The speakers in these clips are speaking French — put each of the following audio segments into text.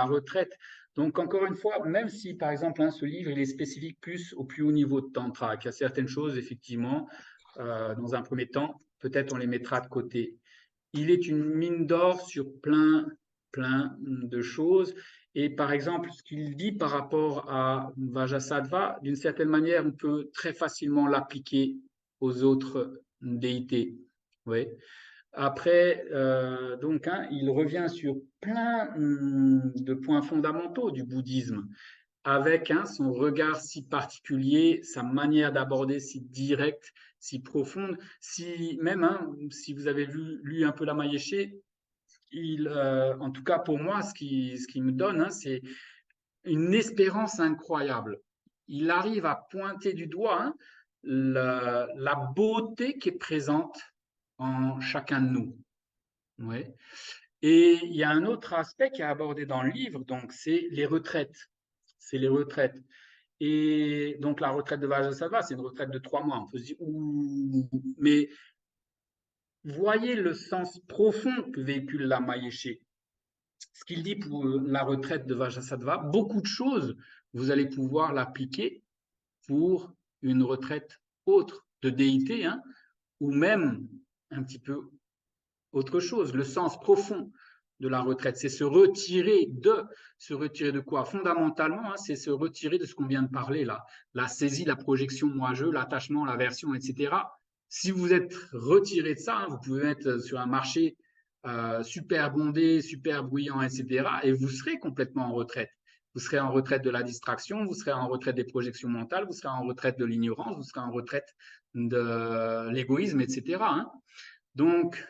la retraite. Donc, encore une fois, même si, par exemple, hein, ce livre, il est spécifique plus au plus haut niveau de Tantra, qu'il y a certaines choses, effectivement, dans un premier temps, peut-être on les mettra de côté. Il est une mine d'or sur plein de choses. Et par exemple, ce qu'il dit par rapport à Vajrasattva, d'une certaine manière, on peut très facilement l'appliquer aux autres déités. Oui. Après, donc, hein, il revient sur plein de points fondamentaux du bouddhisme, avec hein, son regard si particulier, sa manière d'aborder si directe, si profonde. Si même, hein, si vous avez lu un peu la Mayéché, en tout cas pour moi, ce qui me donne, hein, c'est une espérance incroyable. Il arrive à pointer du doigt hein, la beauté qui est présente en chacun de nous. Ouais. Et il y a un autre aspect qui est abordé dans le livre, donc c'est les retraites. C'est les retraites. Et donc la retraite de Vajrasattva, c'est une retraite de 3 mois. On peut se dire, ouh, mais voyez le sens profond que véhicule la Mayéché. Ce qu'il dit pour la retraite de Vajrasattva, beaucoup de choses, vous allez pouvoir l'appliquer pour une retraite autre de déité, hein, ou même un petit peu autre chose. Le sens profond de la retraite, c'est se retirer de quoi? Fondamentalement, hein, c'est se retirer de ce qu'on vient de parler là, la saisie, la projection moi-je, l'attachement, l'aversion, etc. Si vous êtes retiré de ça, hein, vous pouvez être sur un marché super bondé, super bruyant, etc. Et vous serez complètement en retraite. Vous serez en retraite de la distraction, vous serez en retraite des projections mentales, vous serez en retraite de l'ignorance, vous serez en retraite de l'égoïsme, etc. Hein. Donc,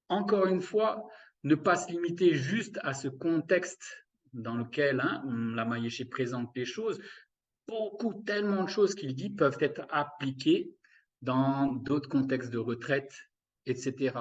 encore une fois, ne pas se limiter juste à ce contexte dans lequel hein, la Mayéché présente les choses. Tellement de choses qu'il dit peuvent être appliquées dans d'autres contextes de retraite, etc.